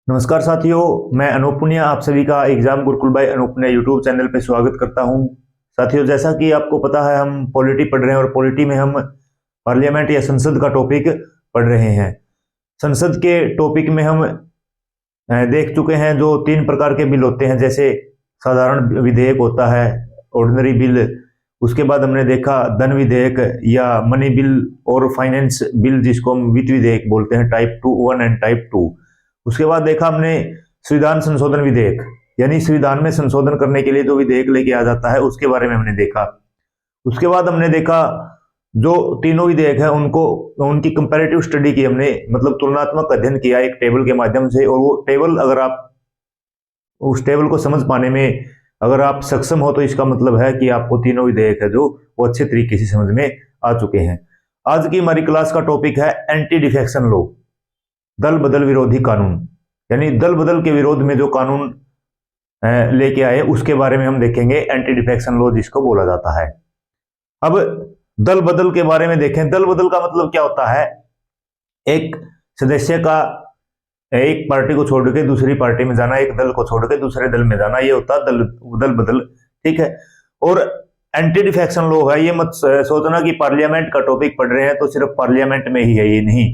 नमस्कार साथियों, मैं अनूप पुनिया आप सभी का exam Gurukul by Anoop Puniya YouTube channel पे स्वागत करता हूं। साथियों, जैसा कि आपको पता है हम पॉलिटी पढ़ रहे हैं और पॉलिटी में हम पार्लियामेंट या संसद का टॉपिक पढ़ रहे हैं। संसद के टॉपिक में हम देख चुके हैं जो 3 प्रकार के बिल होते हैं, जैसे साधारण विधेयक होता है, ऑर्डिनरी बिल। उसके बाद हमने देखा धन विधेयक या मनी बिल और फाइनेंस बिल, जिसको हम वित्त विधेयक बोलते हैं, टाइप 1 एंड टाइप 2। उसके बाद देखा हमने संविधान संशोधन विधेयक, यानी संविधान में संशोधन करने के लिए जो विधेयक लेके आ जाता है उसके बारे में हमने देखा। उसके बाद हमने देखा जो तीनों विधेयक है उनको उनकी कंपैरेटिव स्टडी की हमने, मतलब तुलनात्मक अध्ययन किया एक टेबल के माध्यम से। और वो टेबल, अगर आप उस टेबल को समझ पाने में अगर आप सक्षम हो तो इसका मतलब है कि आपको तीनों विधेयक है जो वो अच्छे तरीके से समझ में आ चुके हैं। आज की हमारी क्लास का टॉपिक है एंटी डिफेक्शन लॉ, दल बदल विरोधी कानून। यानी दल बदल के विरोध में जो कानून लेके आए उसके बारे में हम देखेंगे, एंटी डिफेक्शन लॉ जिसको बोला जाता है। अब दल बदल के बारे में देखें। दल बदल का मतलब क्या होता है? एक सदस्य का एक पार्टी को छोड़ के दूसरी पार्टी में जाना, एक दल को छोड़ के दूसरे दल में जाना, ये होता है दल बदल। ठीक है। और एंटी डिफेक्शन लॉ है, ये मत सोचना कि पार्लियामेंट का टॉपिक पढ़ रहे हैं तो सिर्फ पार्लियामेंट में ही है, ये नहीं,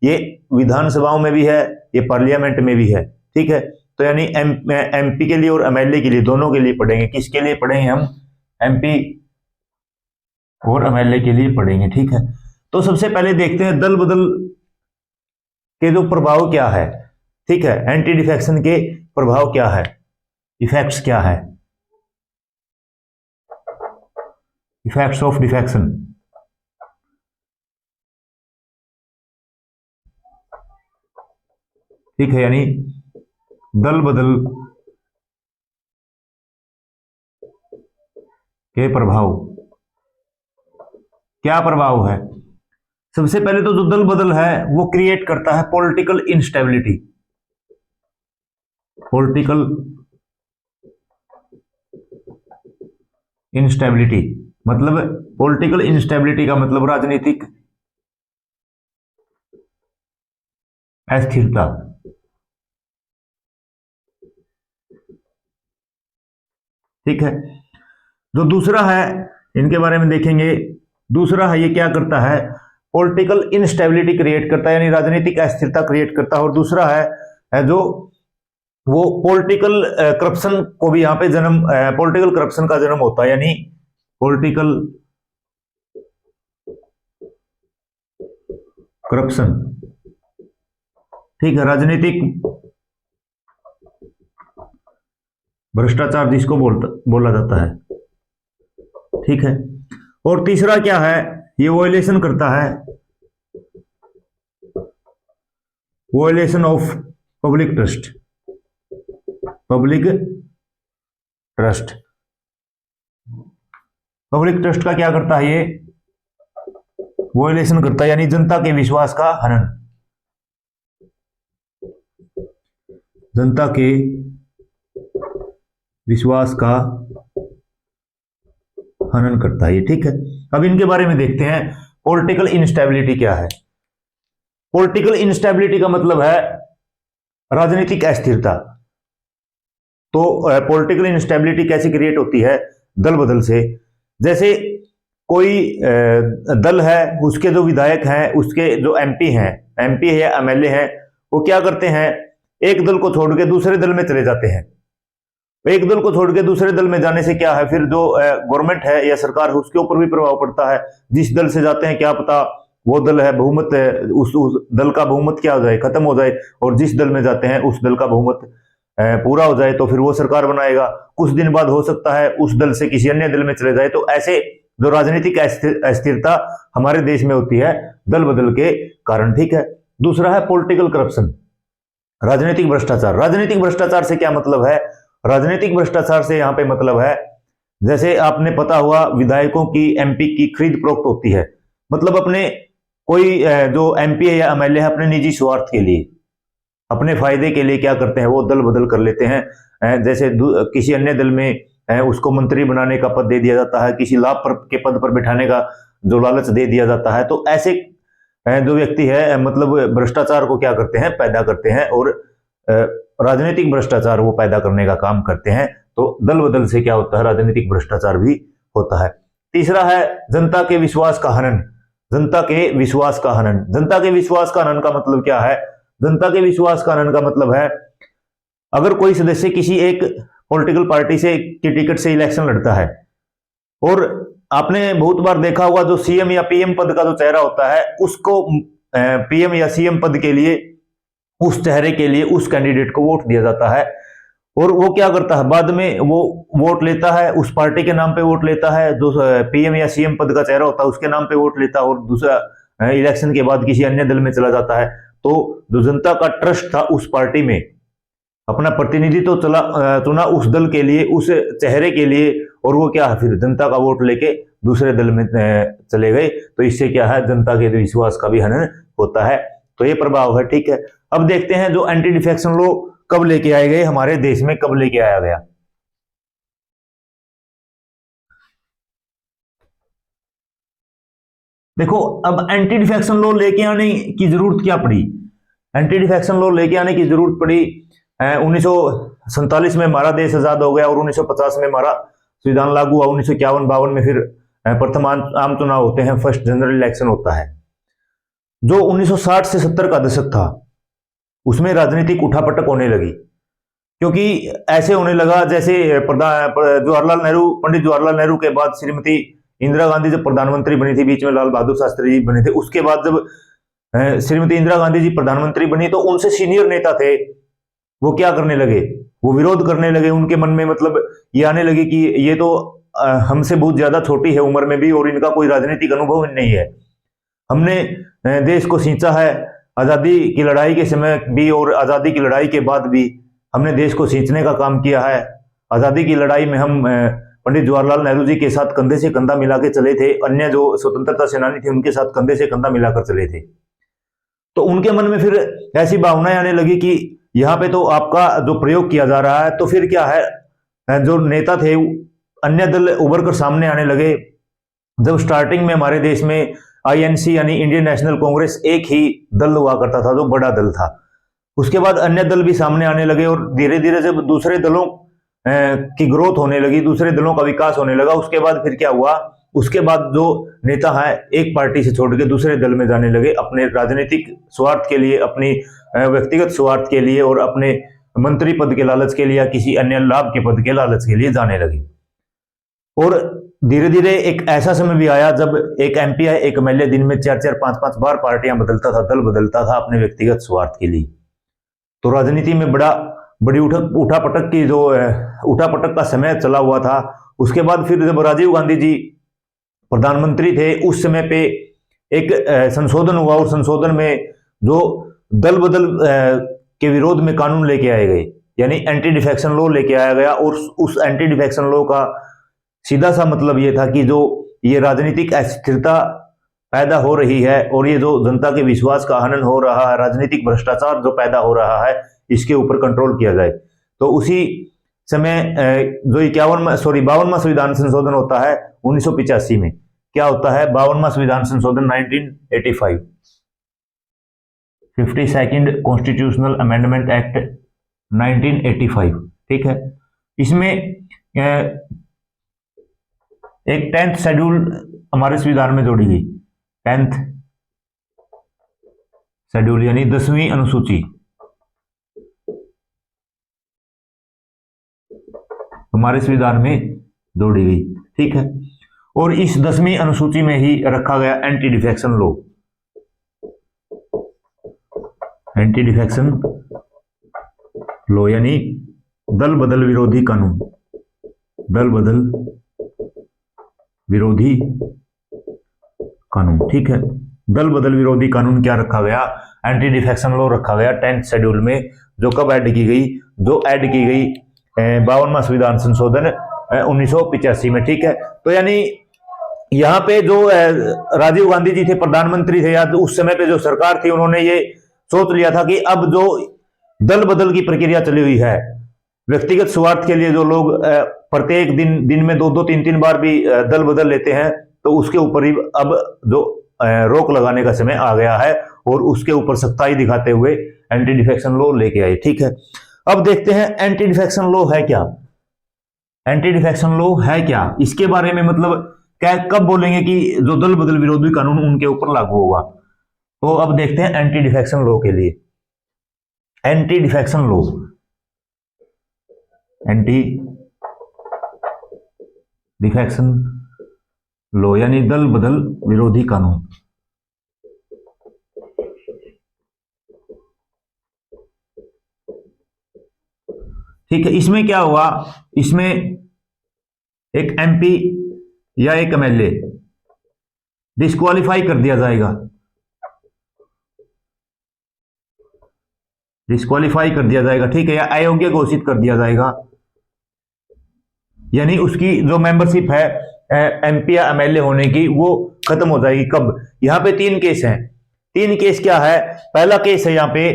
ये विधानसभाओं में भी है, ये पार्लियामेंट में भी है। ठीक है। तो यानी एमपी के लिए और एमएलए के लिए, दोनों के लिए पढ़ेंगे। किसके लिए पढ़ेंगे हम? एमपी और एमएलए के लिए पढ़ेंगे। ठीक है। तो सबसे पहले देखते हैं दल बदल के जो प्रभाव क्या है। ठीक है। एंटी डिफेक्शन के प्रभाव क्या है, इफेक्ट्स क्या है, इफेक्ट्स ऑफ डिफेक्शन। ठीक है। यानी दल बदल के प्रभाव, क्या प्रभाव है? सबसे पहले तो जो दल बदल है वो क्रिएट करता है पॉलिटिकल इंस्टेबिलिटी। पॉलिटिकल इंस्टेबिलिटी मतलब, पॉलिटिकल इंस्टेबिलिटी का मतलब राजनीतिक अस्थिरता। ठीक है। जो दूसरा है, इनके बारे में देखेंगे। दूसरा है, ये क्या करता है? पॉलिटिकल इनस्टेबिलिटी क्रिएट करता है, यानी राजनीतिक अस्थिरता क्रिएट करता है। और दूसरा है जो वो पॉलिटिकल करप्शन को भी यहाँ पे जन्म, पॉलिटिकल करप्शन का जन्म होता है, यानी पॉलिटिकल करप्शन। ठीक है। राजनीतिक भ्रष्टाचार जिसको बोला जाता है। ठीक है। और तीसरा क्या है? ये वॉयलेशन करता है, violation of public trust. Public trust, public trust का क्या करता है? ये वॉयलेशन करता है, यानी जनता के विश्वास का हनन, जनता के विश्वास का हनन करता है। ठीक है। अब इनके बारे में देखते हैं, पॉलिटिकल इंस्टेबिलिटी क्या है। पॉलिटिकल इंस्टेबिलिटी का मतलब है राजनीतिक अस्थिरता। तो पॉलिटिकल इंस्टेबिलिटी कैसे क्रिएट होती है? दल बदल से। जैसे कोई दल है, उसके जो विधायक हैं, उसके जो एमपी हैं, एमपी है या एमएलए हैं, वो क्या करते हैं? एक दल को छोड़ के दूसरे दल में चले जाते हैं। एक दल को छोड़ के दूसरे दल में जाने से क्या है, फिर जो गवर्नमेंट है या सरकार है उसके ऊपर भी प्रभाव पड़ता है। जिस दल से जाते हैं क्या पता वो दल है बहुमत है, उस दल का बहुमत क्या हो जाए, खत्म हो जाए, और जिस दल में जाते हैं उस दल का बहुमत पूरा हो जाए, तो फिर वो सरकार बनाएगा। कुछ दिन बाद हो सकता है उस दल से किसी अन्य दल में चले जाए। तो ऐसे जो राजनीतिक अस्थिरता हमारे देश में होती है दल बदल के कारण। ठीक है। दूसरा है पॉलिटिकल करप्शन, राजनीतिक भ्रष्टाचार। राजनीतिक भ्रष्टाचार से क्या मतलब है? राजनीतिक भ्रष्टाचार से यहां पे मतलब है, जैसे आपने पता हुआ विधायकों की, एमपी की खरीद फरोख्त होती है। मतलब अपने कोई जो एमपी है या एमएलए है, अपने निजी स्वार्थ के लिए, अपने फायदे के लिए क्या करते हैं? वो दल बदल कर लेते हैं। जैसे किसी अन्य दल में उसको मंत्री बनाने का पद दे दिया जाता है, किसी लाभ के पद पर बिठाने का जो लालच दे दिया जाता है। तो ऐसे जो व्यक्ति है मतलब भ्रष्टाचार को क्या करते हैं? पैदा करते हैं और राजनीतिक भ्रष्टाचार वो पैदा करने का काम करते हैं। तो दल बदल से क्या होता है, राजनीतिक भ्रष्टाचार भी होता है। तीसरा है जनता के विश्वास का हनन। जनता के विश्वास का हनन, जनता के विश्वास का हनन का मतलब क्या है? जनता के विश्वास का हनन का मतलब है अगर कोई सदस्य किसी एक पॉलिटिकल पार्टी से की टिकट से इलेक्शन लड़ता है और आपने बहुत बार देखा होगा जो सीएम या पीएम पद का जो चेहरा होता है उसको पीएम या सीएम पद के लिए उस चेहरे के लिए उस कैंडिडेट को वोट दिया जाता है और वो क्या करता है, बाद में वो वोट लेता है, उस पार्टी के नाम पे वोट लेता है, जो पीएम या सीएम पद का चेहरा होता है उसके नाम पे वोट लेता है और दूसरा इलेक्शन के बाद किसी अन्य दल में चला जाता है। तो जो जनता का ट्रस्ट था उस पार्टी में, अपना प्रतिनिधित्व तो चुना उस दल के लिए, उस चेहरे के लिए, और वो क्या है फिर जनता का वोट लेके दूसरे दल में चले गए। तो इससे क्या है, जनता के विश्वास का भी हनन होता है। तो ये प्रभाव है। ठीक है, अब देखते हैं जो एंटी डिफेक्शन लॉ कब लेके आए गए हमारे देश में, कब लेके आया गया। देखो, अब एंटी डिफेक्शन लॉ लेके आने की जरूरत क्या पड़ी? एंटी डिफेक्शन लॉ लेके आने की जरूरत पड़ी 1947 में हमारा देश आजाद हो गया और 1950 में हमारा संविधान लागू हुआ। 1951-52 में फिर प्रथम आम चुनाव होते हैं, फर्स्ट जनरल इलेक्शन होता है। जो 1960 से 70 का दशक था उसमें राजनीतिक उठापटक होने लगी, क्योंकि ऐसे होने लगा जैसे जवाहरलाल नेहरू, पंडित जवाहरलाल नेहरू के बाद श्रीमती इंदिरा गांधी जब प्रधानमंत्री बनी थी, बीच में लाल बहादुर शास्त्री जी बने थे, उसके बाद जब श्रीमती इंदिरा गांधी जी प्रधानमंत्री बनी तो उनसे सीनियर नेता थे वो क्या करने लगे, वो विरोध करने लगे। उनके मन में मतलब ये आने लगे कि ये तो हमसे बहुत ज्यादा छोटी है उम्र में भी और इनका कोई राजनीतिक अनुभव नहीं है। हमने देश को सींचा है आजादी की लड़ाई के समय भी और आजादी की लड़ाई के बाद भी हमने देश को सींचने का काम किया है। आजादी की लड़ाई में हम पंडित जवाहरलाल नेहरू जी के साथ कंधे से कंधा मिला के चले थे, अन्य जो स्वतंत्रता सेनानी थे उनके साथ कंधे से कंधा मिलाकर चले थे। तो उनके मन में फिर ऐसी भावनाएं आने लगी कि यहाँ पे तो आपका जो प्रयोग किया जा रहा है, तो फिर क्या है, जो नेता थे अन्य दल उभर कर सामने आने लगे। जब स्टार्टिंग में हमारे देश में आईएनसी यानी इंडियन नेशनल कांग्रेस एक ही दल हुआ करता था जो बड़ा दल था, उसके बाद अन्य दल भी सामने आने लगे और धीरे धीरे जब दूसरे दलों की ग्रोथ होने लगी, दूसरे दलों का विकास होने लगा, उसके बाद फिर क्या हुआ, उसके बाद जो नेता है एक पार्टी से छोड़ के दूसरे दल में जाने लगे अपने राजनीतिक स्वार्थ के लिए, अपनी व्यक्तिगत स्वार्थ के लिए और अपने मंत्री पद के लालच के लिए या किसी अन्य लाभ के पद के लालच के लिए जाने लगे। और धीरे धीरे एक ऐसा समय भी आया जब एक एमपी या एक एमएलए दिन में 4-4, 5-5 बार पार्टियां बदलता था, दल बदलता था अपने व्यक्तिगत स्वार्थ के लिए। तो राजनीति में बड़ी उठापटक की जो उठापटक का समय चला हुआ था। उसके बाद फिर जब राजीव गांधी जी प्रधानमंत्री थे उस समय पे एक संशोधन हुआ और संशोधन में जो दल बदल के विरोध में कानून लेके आए गए, यानी एंटी डिफेक्शन लॉ लेके आया गया। और उस एंटी डिफेक्शन लॉ का सीधा सा मतलब ये था कि जो ये राजनीतिक अस्थिरता पैदा हो रही है और ये जो जनता के विश्वास का हनन हो रहा है, राजनीतिक भ्रष्टाचार जो पैदा हो रहा है, इसके ऊपर कंट्रोल किया जाए। तो उसी समय जो 52वां संविधान संशोधन होता है 1985 में, क्या होता है 52वां संविधान संशोधन 1985, 52nd कॉन्स्टिट्यूशनल अमेंडमेंट एक्ट 1985। ठीक है, इसमें एक 10th शेड्यूल हमारे संविधान में जोड़ी गई, 10th शेड्यूल यानी 10वीं अनुसूची हमारे संविधान में जोड़ी गई। ठीक है, और इस 10वीं अनुसूची में ही रखा गया anti defection law. Anti defection law यानी दल बदल विरोधी कानून, दल बदल विरोधी कानून। ठीक है, दल बदल विरोधी कानून क्या रखा गया, एंटी डिफेक्शन लॉ रखा गया 10th शेड्यूल में, जो कब ऐड की गई, जो ऐड की गई 52वां संविधान संशोधन 1985 में। ठीक है, तो यानी यहाँ पे जो राजीव गांधी जी थे प्रधानमंत्री थे या उस समय पे जो सरकार थी, उन्होंने ये सोच लिया था कि अब जो दल बदल की प्रक्रिया चली हुई है, व्यक्तिगत स्वार्थ के लिए जो लोग प्रत्येक दिन में 2-2, 3-3 बार भी दल बदल लेते हैं, तो उसके ऊपर ही अब जो रोक लगाने का समय आ गया है और उसके ऊपर सख्ताई दिखाते हुए एंटी डिफेक्शन लॉ लेके आए। ठीक है, अब देखते हैं एंटी डिफेक्शन लॉ है क्या। एंटी डिफेक्शन लॉ है क्या, इसके बारे में मतलब क्या, कब बोलेंगे कि जो दल बदल विरोधी कानून उनके ऊपर लागू होगा। तो अब देखते हैं एंटी डिफेक्शन लॉ के लिए। Anti defection law, anti defection law यानी दल बदल विरोधी कानून। ठीक है, इसमें क्या होगा, इसमें एक एमपी या एक एमएलए डिस्क्वालीफाई कर दिया जाएगा, डिस्क्वालीफाई कर दिया जाएगा। ठीक है, या अयोग्य घोषित कर दिया जाएगा, यानी उसकी जो मेंबरशिप है एमपी या एमएलए होने की वो खत्म हो जाएगी। कब, यहां पे तीन केस हैं। तीन केस क्या है, पहला केस है यहां पे,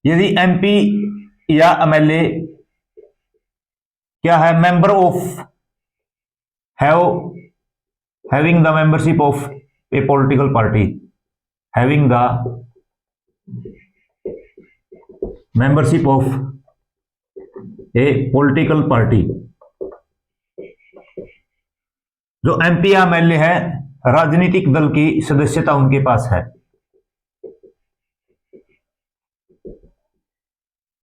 यदि एमपी या एमएलए क्या है, member of having the membership of A political party, having the membership of A political party. जो एमपी या एमएलए है, राजनीतिक दल की सदस्यता उनके पास है,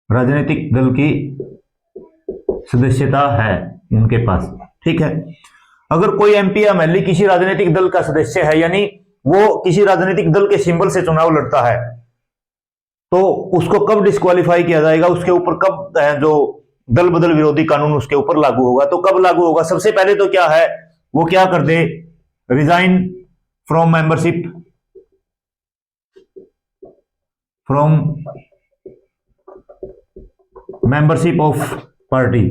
राजनीतिक दल की सदस्यता है उनके पास। ठीक है, अगर कोई एमपी या एमएलए किसी राजनीतिक दल का सदस्य है, यानी वो किसी राजनीतिक दल के सिंबल से चुनाव लड़ता है, तो उसको कब डिस्क्वालीफाई किया जाएगा, उसके ऊपर कब जो दल बदल विरोधी कानून उसके ऊपर लागू होगा। तो कब लागू होगा, सबसे पहले तो क्या है, वो क्या कर दे, resign from membership, from membership of party,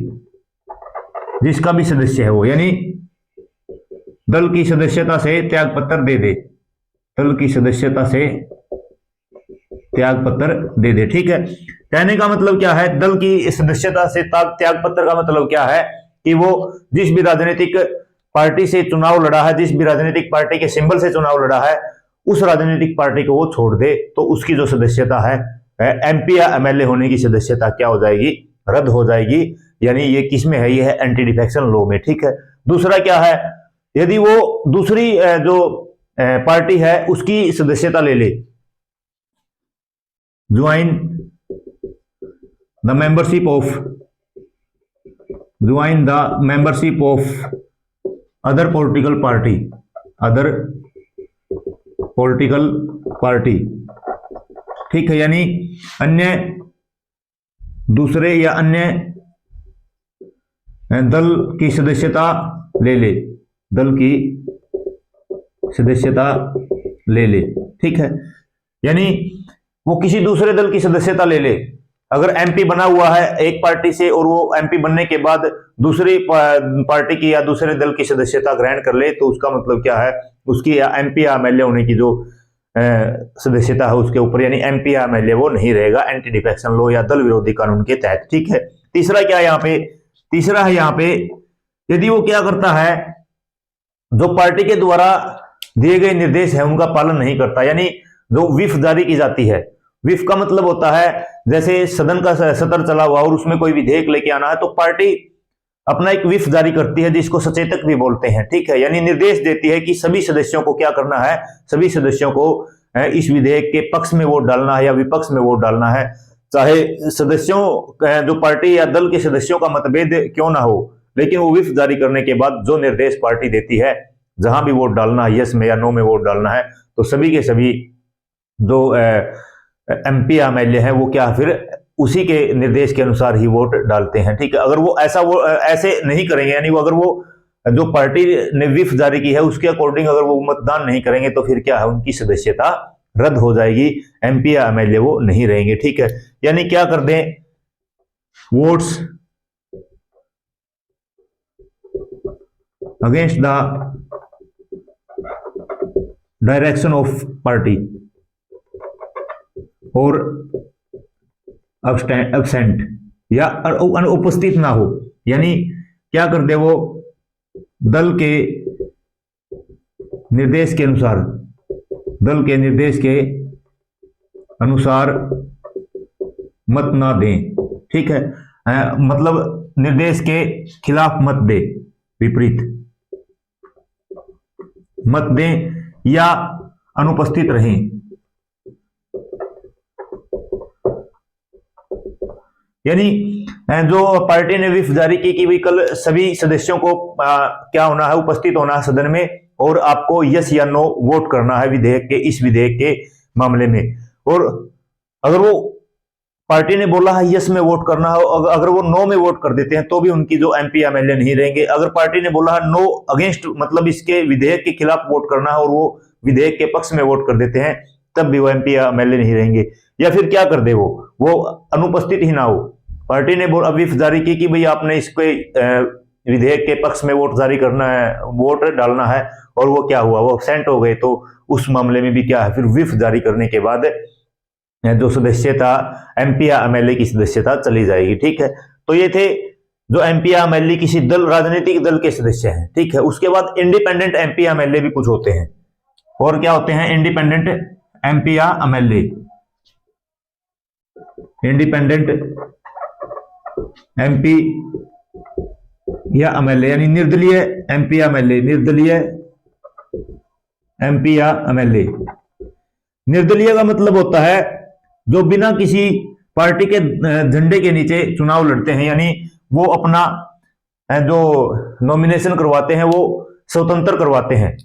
जिसका भी सदस्य है वो, यानी दल की सदस्यता से त्याग पत्र दे दे, दल की सदस्यता से त्याग पत्र दे दे। ठीक है, कहने का मतलब क्या है, दल की सदस्यता से त्याग पत्र का मतलब क्या है कि वो जिस भी राजनीतिक पार्टी से चुनाव लड़ा है, जिस भी राजनीतिक पार्टी के सिंबल से चुनाव लड़ा है, उस राजनीतिक पार्टी को वो छोड़ दे, तो उसकी जो सदस्यता है एमपी या एमएलए होने की सदस्यता क्या हो जाएगी, रद्द हो जाएगी। यानी ये किसमें है, ये है एंटी डिफेक्शन लॉ में। ठीक है, दूसरा क्या है, यदि वो दूसरी जो पार्टी है उसकी सदस्यता ले ले, join the membership of, join the membership of other political party, other political party. ठीक है, यानी अन्य दूसरे या अन्य दल की सदस्यता ले ले, दल की सदस्यता ले ले। ठीक है, यानी वो किसी दूसरे दल की सदस्यता ले ले। अगर एमपी बना हुआ है एक पार्टी से और वो एमपी बनने के बाद दूसरी पार्टी की या दूसरे दल की सदस्यता ग्रहण कर ले, तो उसका मतलब क्या है, उसकी एमपी या एमएलए होने की जो सदस्यता है उसके ऊपर, यानी एमपी या एमएलए वो नहीं रहेगा एंटी डिफेक्शन लॉ या दल विरोधी कानून के तहत। ठीक है, तीसरा क्या है यहाँ पे, तीसरा है यहाँ पे, यदि वो क्या करता है, जो पार्टी के द्वारा दिए गए निर्देश है उनका पालन नहीं करता, यानी जो व्हिप जारी की जाती है, व्हिप का मतलब होता है जैसे सदन का सत्र चला हुआ और उसमें कोई विधेयक लेके आना है, तो पार्टी अपना एक व्हिप जारी करती है जिसको सचेतक भी बोलते हैं। ठीक है, यानी निर्देश देती है कि सभी सदस्यों को क्या करना है, सभी सदस्यों को इस विधेयक के पक्ष में वोट डालना है या विपक्ष में वोट डालना है, चाहे सदस्यों जो पार्टी या दल के सदस्यों का मतभेद क्यों ना हो, लेकिन वो व्हिप जारी करने के बाद जो निर्देश पार्टी देती है, जहां भी वोट डालना है, यस में या नो में वोट डालना है, तो सभी के सभी जो एमपी या एमएलए हैं वो क्या फिर उसी के निर्देश के अनुसार ही वोट डालते हैं। ठीक है, अगर वो ऐसे नहीं करेंगे, यानी वो अगर वो जो पार्टी ने व्हिप जारी की है उसके अकॉर्डिंग अगर वो मतदान नहीं करेंगे, तो फिर क्या है, उनकी सदस्यता रद्द हो जाएगी, एमपी या एमएलए वो नहीं रहेंगे। ठीक है, यानी क्या कर दें, votes against the direction of party और एब्सेंट या अनुपस्थित ना हो, यानी क्या कर दे, वो दल के निर्देश के अनुसार, दल के निर्देश के अनुसार मत ना दें, ठीक है। मतलब निर्देश के खिलाफ मत दे, विपरीत मत दें या अनुपस्थित रहें। यानी जो पार्टी ने व्हिप जारी की कि भाई कल सभी सदस्यों को क्या होना है, उपस्थित होना है सदन में, और आपको यस या नो वोट करना है विधेयक के, इस विधेयक के मामले में। और अगर वो पार्टी ने बोला है यस में वोट करना हो, अगर वो नो में वोट कर देते हैं तो भी उनकी जो एमपी एमएलए नहीं रहेंगे। अगर पार्टी ने बोला है नो अगेंस्ट, मतलब इसके विधेयक के खिलाफ वोट करना है, और वो विधेयक के पक्ष में वोट कर देते हैं, तब भी वो एमपी एमएलए नहीं रहेंगे। या फिर क्या कर दे, वो अनुपस्थित ही ना हो। पार्टी ने व्हिप जारी की कि भाई आपने इसके विधेयक के पक्ष में वोट जारी करना है, वोट डालना है, और वो क्या हुआ, वो एब्सेंट हो गए, तो उस मामले में भी क्या है, फिर व्हिप जारी करने के बाद जो सदस्यता एमपी या एमएलए की सदस्यता चली जाएगी, ठीक है। तो ये थे जो एमपी या एमएलए किसी दल, राजनीतिक दल के सदस्य हैं, ठीक है। उसके बाद इंडिपेंडेंट एमपी या एमएलए भी कुछ होते हैं। और क्या होते हैं इंडिपेंडेंट एमपी या एमएलए? इंडिपेंडेंट एमपी या एमएलए यानी निर्दलीय एमपी या एमएलए, निर्दलीय एमपी या एमएलए। निर्दलीय का मतलब होता है जो बिना किसी पार्टी के झंडे के नीचे चुनाव लड़ते हैं, यानी वो अपना जो नॉमिनेशन करवाते हैं वो स्वतंत्र करवाते हैं।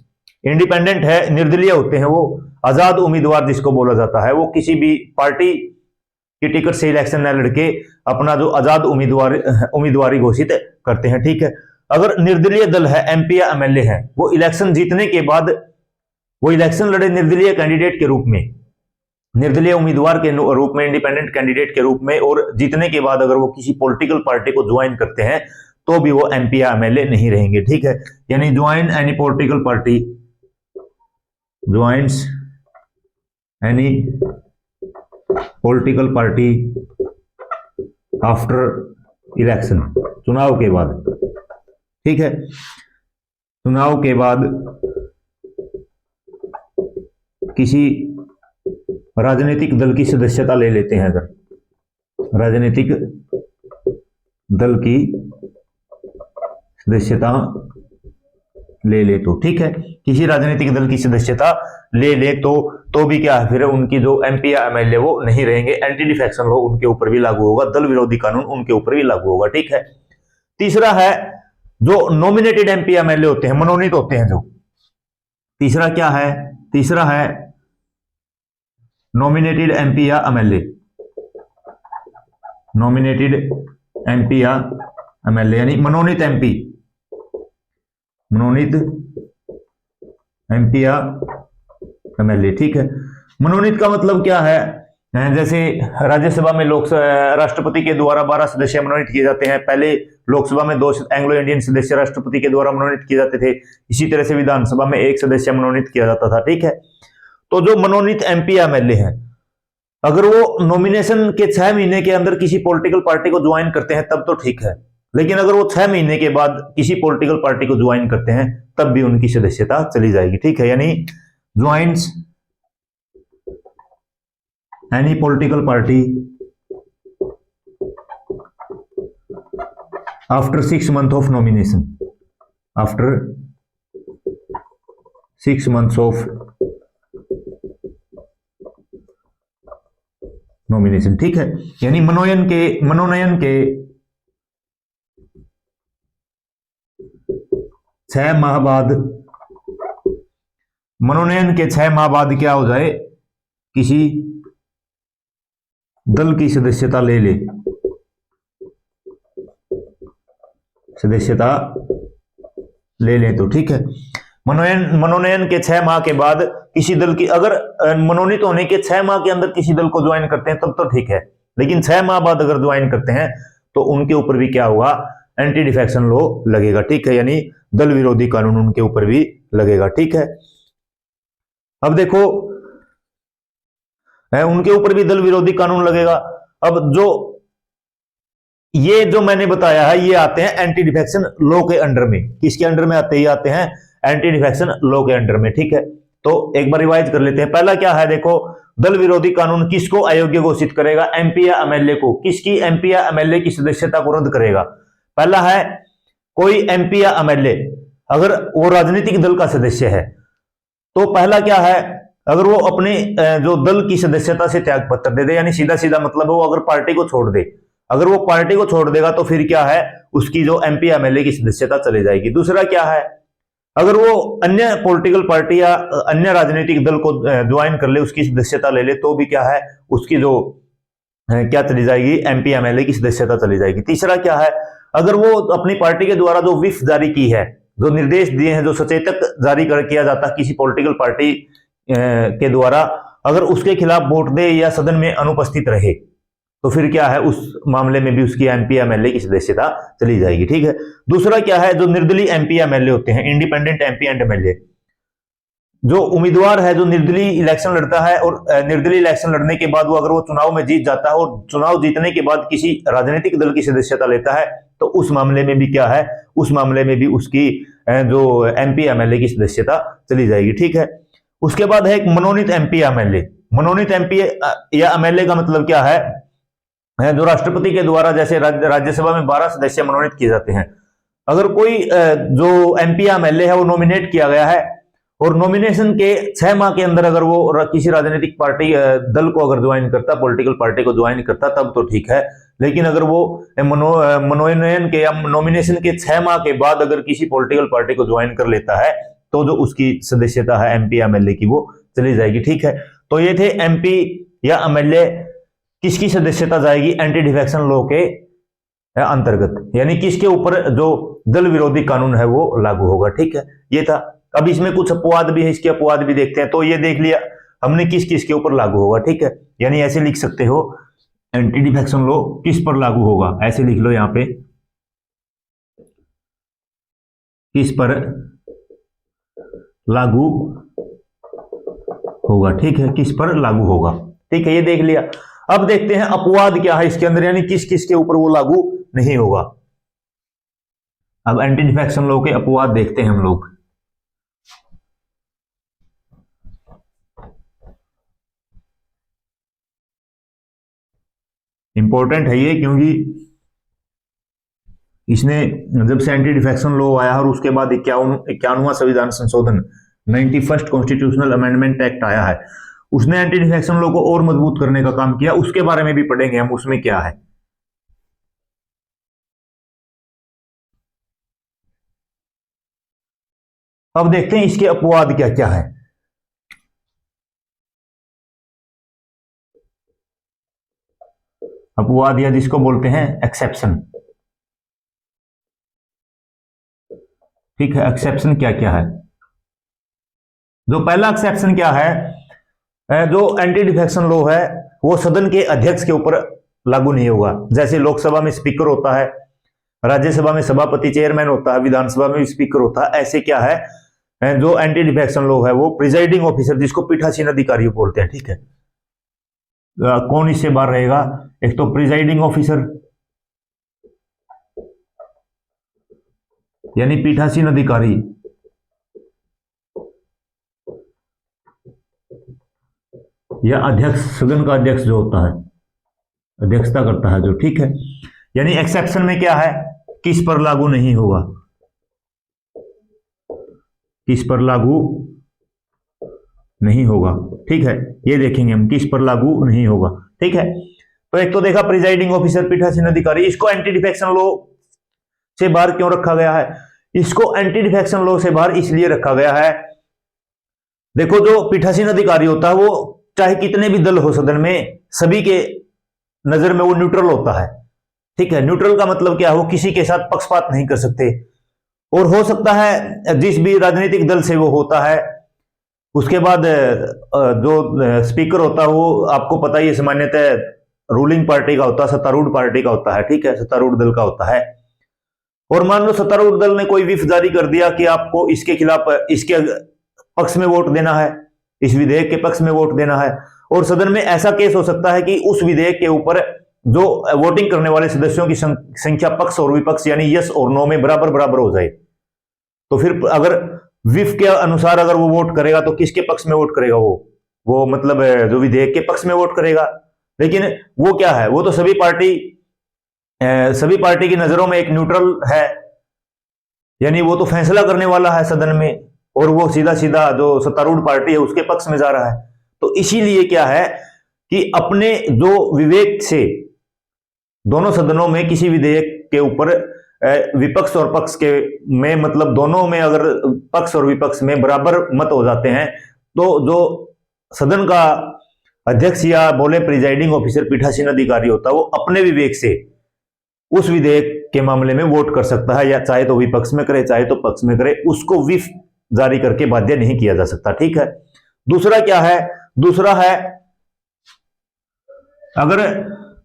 इंडिपेंडेंट है, निर्दलीय होते हैं वो आजाद उम्मीदवार जिसको बोला जाता है, वो किसी भी पार्टी की टिकट से इलेक्शन न लड़के अपना जो आजाद उम्मीदवारी घोषित करते हैं, ठीक है। अगर निर्दलीय दल है, एमपी या एमएलए है, वो इलेक्शन जीतने के बाद वो इलेक्शन लड़े निर्दलीय कैंडिडेट के रूप में, निर्दलीय उम्मीदवार के रूप में, इंडिपेंडेंट कैंडिडेट के रूप में, और जीतने के बाद अगर वो किसी पॉलिटिकल पार्टी को ज्वाइन करते हैं तो भी वो एमपी या एमएलए नहीं रहेंगे, ठीक है। यानी join any political party, joins any political party after election, चुनाव के बाद, ठीक है। चुनाव के बाद किसी राजनीतिक दल की सदस्यता ले लेते हैं, अगर राजनीतिक दल की सदस्यता ले ले तो, ठीक है। किसी राजनीतिक दल की सदस्यता ले ले तो भी क्या है, फिर उनकी जो एमपी या एमएलए वो नहीं रहेंगे। एंटी डिफेक्शन लॉ उनके ऊपर भी लागू होगा, दल विरोधी कानून उनके ऊपर भी लागू होगा, ठीक है। तीसरा है जो नॉमिनेटेड एमपी या एमएलए होते हैं, मनोनीत होते हैं जो। तीसरा क्या है? तीसरा है नॉमिनेटेड एमपी या एमएलए, नॉमिनेटेड एमपी या एमएलए यानी मनोनीत एमपी, मनोनीत एमपी या एमएलए, ठीक है। मनोनीत का मतलब क्या है? जैसे राज्यसभा में राष्ट्रपति के द्वारा 12 सदस्य मनोनीत किए जाते हैं। पहले लोकसभा में 2 एंग्लो इंडियन सदस्य राष्ट्रपति के द्वारा मनोनीत किए जाते थे। इसी तरह से विधानसभा में 1 सदस्य मनोनीत किया जाता था, ठीक है। तो जो मनोनीत एमपी या एमएलए हैं, अगर वो नॉमिनेशन के 6 महीने के अंदर किसी पॉलिटिकल पार्टी को ज्वाइन करते हैं तब तो ठीक है, लेकिन अगर वो 6 महीने के बाद किसी पॉलिटिकल पार्टी को ज्वाइन करते हैं तब भी उनकी सदस्यता चली जाएगी, ठीक है। यानी joins any political party after 6 months of nomination, after 6 months of nomination, ठीक है। यानी मनोनयन के 6 माह बाद, मनोनयन के 6 माह बाद क्या हो जाए, किसी दल की सदस्यता ले ले, सदस्यता ले ले तो ठीक है। मनोनयन के 6 माह के बाद किसी दल की, अगर मनोनीत होने के 6 माह के अंदर किसी दल को ज्वाइन करते हैं तब तो ठीक है, लेकिन 6 माह बाद अगर ज्वाइन करते हैं तो उनके ऊपर भी क्या होगा, एंटी डिफेक्शन लॉ लगेगा, ठीक है। यानी दल विरोधी कानून उनके ऊपर भी लगेगा, ठीक है। अब देखो, उनके ऊपर भी दल विरोधी कानून लगेगा। अब ये जो मैंने बताया है ये आते हैं एंटी डिफेक्शन लॉ के अंडर में। किसके अंडर में आते हैं? ये आते हैं एंटी डिफेक्शन लॉ के अंडर में, ठीक है। तो एक बार रिवाइज कर लेते हैं। पहला क्या है, देखो, दल विरोधी कानून किसको अयोग्य घोषित करेगा? एमपी या एमएलए को। किसकी एमपी या एमएलए की सदस्यता को रद्द करेगा? पहला है कोई एमपी या एमएलए अगर वो राजनीतिक दल का सदस्य है तो पहला क्या है, अगर वो अपने जो दल की सदस्यता से त्याग पत्र दे दे, यानी सीधा सीधा मतलब वो अगर पार्टी को छोड़ दे, अगर वो पार्टी को छोड़ देगा तो फिर क्या है, उसकी जो एमपी एमएलए की सदस्यता चली जाएगी। दूसरा क्या है, अगर वो अन्य पॉलिटिकल पार्टी या अन्य राजनीतिक दल को ज्वाइन कर ले, उसकी सदस्यता ले ले, तो भी क्या है, उसकी जो क्या चली जाएगी, एमपी एमएलए की सदस्यता चली जाएगी। तीसरा क्या है, अगर वो अपनी पार्टी के द्वारा जो व्हिप जारी की है, जो निर्देश दिए हैं, जो सचेतक जारी किया जाता है किसी पॉलिटिकल पार्टी के द्वारा, अगर उसके खिलाफ वोट दे या सदन में अनुपस्थित रहे तो फिर क्या है, उस मामले में भी उसकी एमपी एमएलए की सदस्यता चली जाएगी। ठीक है। दूसरा क्या है, जो निर्दलीय एमपी एमएलए होते हैं, इंडिपेंडेंट एमपी एंड एमएलए, जो उम्मीदवार है जो निर्दलीय इलेक्शन लड़ता है और निर्दलीय इलेक्शन लड़ने के बाद वो अगर वो चुनाव में जीत जाता है और चुनाव जीतने के बाद किसी राजनीतिक दल की सदस्यता लेता है तो उस मामले में भी क्या है, उस मामले में भी उसकी जो एमपी एमएलए की सदस्यता चली जाएगी। ठीक है। उसके बाद है एक मनोनीत एमपी एमएलए। मनोनीत एमपी या एमएलए का मतलब क्या है, जो राष्ट्रपति के द्वारा, जैसे राज्यसभा में 12 सदस्य मनोनीत किए जाते हैं, अगर कोई जो एमपी या एमएलए है वो नॉमिनेट किया गया है और नॉमिनेशन के 6 माह के अंदर अगर वो किसी राजनीतिक पार्टी दल को अगर ज्वाइन करता, पॉलिटिकल पार्टी को ज्वाइन करता, तब तो ठीक है। लेकिन अगर वो मनोनयन के या नॉमिनेशन के 6 माह के बाद अगर किसी पॉलिटिकल पार्टी को ज्वाइन कर लेता है तो जो उसकी सदस्यता है एमपी एमएलए की वो चली जाएगी। ठीक है। तो ये थे एमपी या एमएलए किसकी सदस्यता जाएगी, एंटी डिफेक्शन लॉ के अंतर्गत, यानी किसके ऊपर जो दल विरोधी कानून है वो लागू होगा। ठीक है, ये था। अब इसमें कुछ अपवाद भी है, इसके अपवाद भी देखते हैं। तो ये देख लिया हमने किस किस के ऊपर लागू होगा। ठीक है, यानी ऐसे लिख सकते हो, एंटी डिफेक्शन लॉ किस पर लागू होगा, ऐसे लिख लो यहां पे, किस पर लागू होगा। ठीक है, किस पर लागू होगा। ठीक है, ये देख लिया। अब देखते हैं अपवाद क्या है इसके अंदर, यानी किस किस के ऊपर वो लागू नहीं होगा। अब एंटी डिफेक्शन लॉ के अपवाद देखते हैं हम लोग। इंपॉर्टेंट है ये, क्योंकि इसने जब से एंटी डिफेक्शन लॉ आया और उसके बाद 51वां संविधान संशोधन 91st कॉन्स्टिट्यूशनल अमेंडमेंट एक्ट आया है, उसने एंटी डिफेक्शन लॉ को और मजबूत करने का काम किया। उसके बारे में भी पढ़ेंगे हम, उसमें क्या है। अब देखते हैं इसके अपवाद क्या क्या है। अपवाद या जिसको बोलते हैं एक्सेप्शन। ठीक है, एक्सेप्शन क्या क्या है। जो पहला एक्सेप्शन क्या है, जो एंटी डिफेक्शन लॉ है वो सदन के अध्यक्ष के ऊपर लागू नहीं होगा। जैसे लोकसभा में स्पीकर होता है, राज्यसभा में सभापति चेयरमैन होता है, विधानसभा में भी स्पीकर होता है, ऐसे क्या है, जो एंटी डिफेक्शन लॉ है वो प्रिजाइडिंग ऑफिसर, जिसको पीठासीन अधिकारी बोलते हैं। ठीक है, कौन इससे बाहर रहेगा, एक तो प्रिजाइडिंग ऑफिसर यानी पीठासीन अधिकारी, या अध्यक्ष, सदन का अध्यक्ष जो होता है, अध्यक्षता करता है जो। ठीक है, यानी एक्सेप्शन में क्या है, किस पर लागू नहीं होगा, किस पर लागू नहीं होगा। ठीक है, ये देखेंगे हम किस पर लागू नहीं होगा। ठीक है, तो एक तो देखा प्रिजाइडिंग ऑफिसर, पीठासीन अधिकारी, इसको एंटी डिफेक्शन लॉ से बाहर क्यों रखा गया है, इसको एंटी डिफेक्शन लॉ से बाहर इसलिए रखा गया है, देखो जो पीठासीन अधिकारी होता है वो चाहे कितने भी दल हो सदन में, सभी के नजर में वो न्यूट्रल होता है। ठीक है, न्यूट्रल का मतलब क्या है, वो किसी के साथ पक्षपात नहीं कर सकते, और हो सकता है जिस भी राजनीतिक दल से वो होता है। उसके बाद जो स्पीकर होता है वो आपको पता ही है, सामान्यतः रूलिंग पार्टी का होता है, सत्तारूढ़ पार्टी का होता है। ठीक है, सत्तारूढ़ दल का होता है। और मान लो सत्तारूढ़ दल ने कोई व्हिप जारी कर दिया कि आपको इसके खिलाफ, इसके पक्ष में वोट देना है, इस विधेयक के पक्ष में वोट देना है, और सदन में ऐसा केस हो सकता है कि उस विधेयक के ऊपर जो वोटिंग करने वाले सदस्यों की संख्या पक्ष और विपक्ष यानी यस और नो में बराबर बराबर हो जाए, तो फिर अगर व्हिप के अनुसार अगर वो वोट करेगा तो किसके पक्ष में वोट करेगा, वो वो मतलब जो विधेयक के पक्ष में वोट करेगा। लेकिन वो क्या है, वो तो सभी पार्टी की नजरों में एक न्यूट्रल है, यानी वो तो फैसला करने वाला है सदन में, और वो सीधा सीधा जो सत्तारूढ़ पार्टी है उसके पक्ष में जा रहा है। तो इसीलिए क्या है कि अपने जो विवेक से दोनों सदनों में किसी विधेयक के ऊपर विपक्ष और पक्ष के में, मतलब दोनों में अगर पक्ष और विपक्ष में बराबर मत हो जाते हैं, तो जो सदन का अध्यक्ष या बोले प्रिजाइडिंग ऑफिसर पीठासीन अधिकारी होता है, वो अपने विवेक से उस विधेयक के मामले में वोट कर सकता है, या चाहे तो विपक्ष में करे चाहे तो पक्ष में करे, उसको व्हिप जारी करके बाध्य नहीं किया जा सकता। ठीक है। दूसरा क्या है, दूसरा है अगर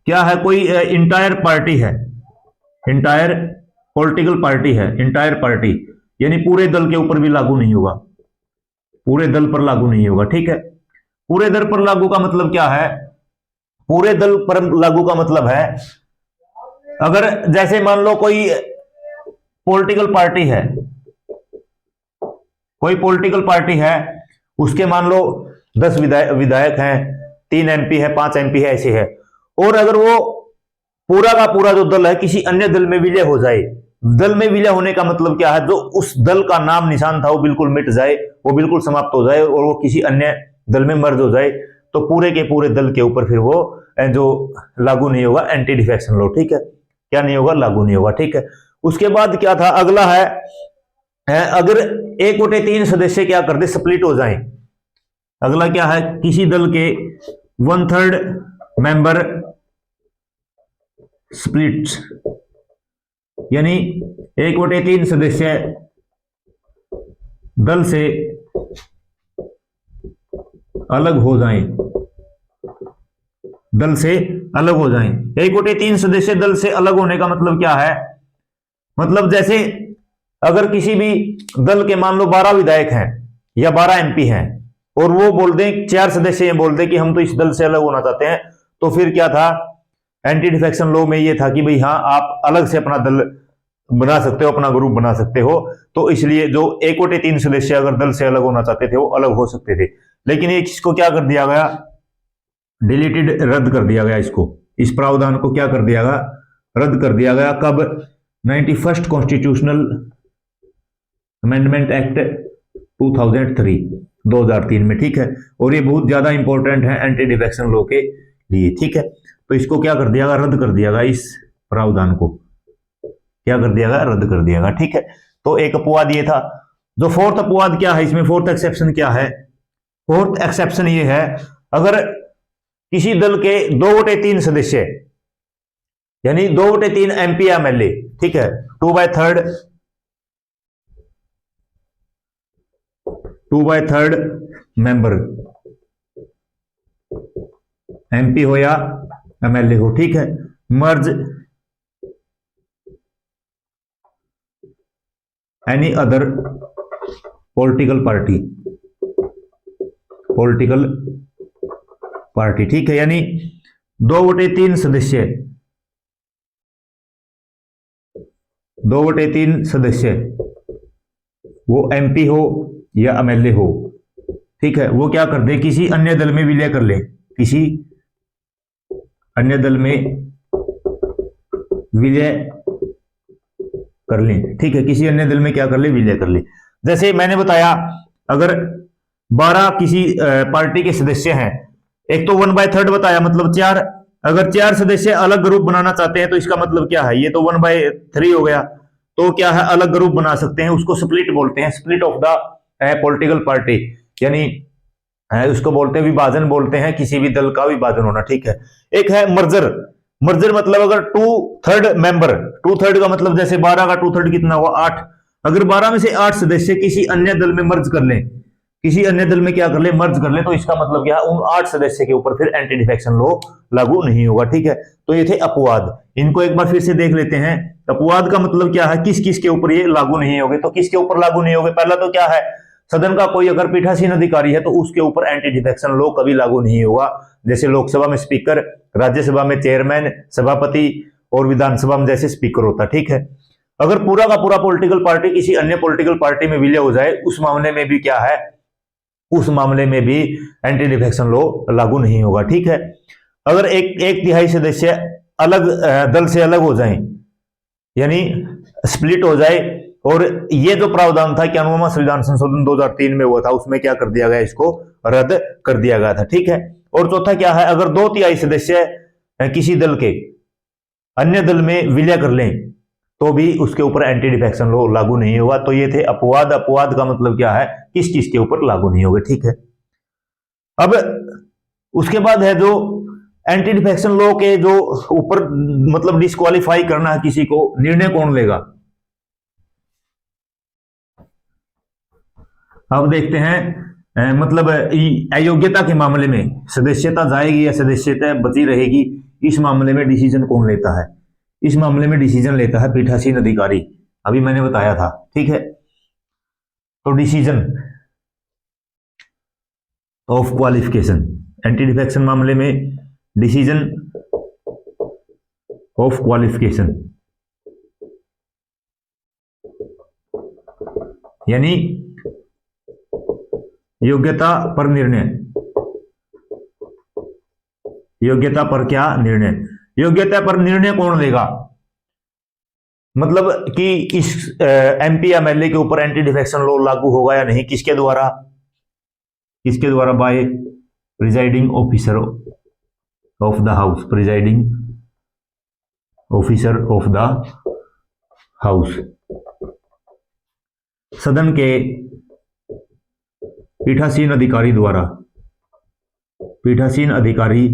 क्या है कोई इंटायर पार्टी है, इंटायर पॉलिटिकल पार्टी है, इंटायर पार्टी यानी पूरे दल के ऊपर भी लागू नहीं होगा, पूरे दल पर लागू नहीं होगा। ठीक है। पूरे दल पर लागू का मतलब क्या है, पूरे दल पर लागू का मतलब है अगर जैसे मान लो कोई पॉलिटिकल पार्टी है, कोई पॉलिटिकल पार्टी है, उसके मान लो 10 विधायक हैं, 3 MP है, 5 MP है, ऐसे है, और अगर वो पूरा का पूरा जो दल है किसी अन्य दल में विलय हो जाए, दल में विलय होने का मतलब क्या है, जो उस दल का नाम निशान था वो बिल्कुल मिट जाए, वो बिल्कुल समाप्त हो जाए, और वो किसी अन्य दल में मर्ज हो जाए, तो पूरे के पूरे दल के ऊपर फिर वो जो लागू नहीं होगा एंटी डिफेक्शन लॉ। ठीक है। क्या नहीं होगा, लागू नहीं होगा। ठीक है। उसके बाद क्या था, अगला है अगर 1/3 सदस्य क्या कर दे, स्प्लिट हो जाए। अगला क्या है, किसी दल के 1/3 मेंबर स्प्लिट, यानी 1/3 सदस्य दल से अलग हो जाएं, दल से अलग हो जाएं। 1/3 सदस्य दल से अलग होने का मतलब क्या है, मतलब जैसे अगर किसी भी दल के मान लो 12 विधायक हैं या 12 MP हैं, और वो बोल दें, 4 सदस्य ये बोल दें कि हम तो इस दल से अलग होना चाहते हैं, तो फिर क्या था, एंटी डिफेक्शन लॉ में ये था कि भाई हाँ, आप अलग से अपना दल बना सकते हो, अपना ग्रुप बना सकते हो। तो इसलिए जो 1/3 सदस्य अगर दल से अलग होना चाहते थे वो अलग हो सकते थे। लेकिन ये इसको क्या कर दिया गया, डिलीटेड, रद्द कर दिया गया। इसको, इस प्रावधान को क्या कर दिया गया, रद्द कर दिया गया। कब, 91st कॉन्स्टिट्यूशनल अमेंडमेंट एक्ट 2003 में। ठीक है। और ये बहुत ज्यादा इंपॉर्टेंट है एंटी डिफेक्शन लॉ के लिए। ठीक है। तो इसको क्या कर दिया गया, रद्द कर दिया गया, इस प्रावधान को क्या कर दिया गया, रद्द कर दिया गया। ठीक है। तो एक अपवाद ये था। जो फोर्थ अपवाद क्या है इसमें, फोर्थ एक्सेप्शन क्या है, फोर्थ एक्सेप्शन ये है अगर किसी दल के 2/3 सदस्य, यानी 2/3 MP या MLA, ठीक है, 2/3 मेंबर, MP हो या MLA हो, ठीक है, मर्ज एनी अदर पॉलिटिकल पार्टी, ठीक है, यानी 2/3 सदस्य, 2/3 सदस्य वो MP हो या MLA हो, ठीक है, वो क्या कर दे, किसी अन्य दल में विलय कर ले, किसी अन्य दल में विलय कर ले, ठीक है, किसी अन्य दल में क्या कर ले, विलय कर ले। जैसे मैंने बताया अगर 12 किसी पार्टी के सदस्य हैं, एक तो 1/3 बताया, मतलब 4, अगर 4 सदस्य अलग ग्रुप बनाना चाहते हैं तो इसका मतलब क्या है, ये तो 1/3 हो गया, तो क्या है, अलग ग्रुप बना सकते हैं, उसको स्प्लिट बोलते हैं, split of the political party, यानी उसको बोलते हैं विभाजन, बोलते हैं किसी भी दल का विभाजन होना, ठीक है। एक है मर्जर, मर्जर मतलब अगर 2/3 मेंबर, 2/3 का मतलब जैसे 12 का 2/3 कितना हुआ, 8, अगर 12 में से 8 सदस्य किसी अन्य दल में मर्ज कर लें, किसी अन्य दल में क्या कर ले, मर्ज कर ले, तो इसका मतलब क्या है, उन 8 सदस्य के ऊपर फिर एंटी डिफेक्शन लॉ लागू नहीं होगा, ठीक है। तो ये थे अपवाद, इनको एक बार फिर से देख लेते हैं। अपवाद का मतलब क्या है, किस किस के ऊपर ये लागू नहीं होंगे, तो किसके ऊपर लागू नहीं होंगे, पहला तो क्या है, सदन का कोई अगर पीठासीन अधिकारी है तो उसके ऊपर एंटी डिफेक्शन लॉ कभी लागू नहीं होगा, जैसे लोकसभा में स्पीकर, राज्यसभा में चेयरमैन, सभापति, और विधानसभा में जैसे स्पीकर होता, ठीक है। अगर पूरा का पूरा पॉलिटिकल पार्टी किसी अन्य पॉलिटिकल पार्टी में विलय हो जाए, उस मामले में भी क्या है, उस मामले में भी एंटी डिफेक्शन लॉ लागू नहीं होगा। ठीक है, अगर एक तिहाई सदस्य अलग दल से अलग हो जाएं, यानी स्प्लिट हो जाए, और ये जो प्रावधान था कि अनुमान संविधान संशोधन 2003 में हुआ था, उसमें क्या कर दिया गया, इसको रद्द कर दिया गया था। ठीक है, और चौथा क्या है, अगर 2/3 सदस्य किसी दल के अन्य दल में विलय कर लें तो भी उसके ऊपर एंटी डिफेक्शन लॉ लागू नहीं होगा। तो ये थे अपवाद। अपवाद का मतलब क्या है, किस चीज के ऊपर लागू नहीं होगा। ठीक है, अब उसके बाद है जो एंटी डिफेक्शन लॉ के जो ऊपर मतलब डिस्क्वालीफाई करना है किसी को, निर्णय कौन लेगा। अब देखते हैं मतलब अयोग्यता के मामले में सदस्यता जाएगी या सदस्यता बची रहेगी, इस मामले में डिसीजन कौन लेता है। इस मामले में डिसीजन लेता है पीठासीन अधिकारी, अभी मैंने बताया था। ठीक है, तो decision of qualification, anti defection मामले में डिसीजन ऑफ क्वालिफिकेशन, यानी योग्यता पर निर्णय। योग्यता पर क्या निर्णय, योग्यता पर निर्णय कौन लेगा, मतलब कि इस एमपी या एमएलए के ऊपर एंटी डिफेक्शन लॉ लागू होगा या नहीं, किसके द्वारा, किसके द्वारा, by presiding officer of the house, presiding officer of the house, सदन के पीठासीन अधिकारी द्वारा, पीठासीन अधिकारी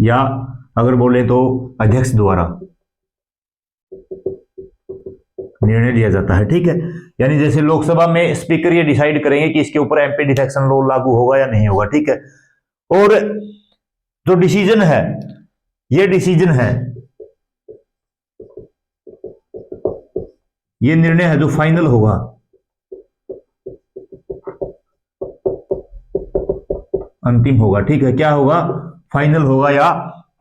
या अगर बोले तो अध्यक्ष द्वारा निर्णय लिया जाता है। ठीक है, यानी जैसे लोकसभा में स्पीकर ये डिसाइड करेंगे कि इसके ऊपर एंटी डिफेक्शन लॉ लागू होगा या नहीं होगा। ठीक है, और जो डिसीजन है, ये डिसीजन है, ये निर्णय है जो फाइनल होगा, अंतिम होगा। ठीक है, क्या होगा, फाइनल होगा या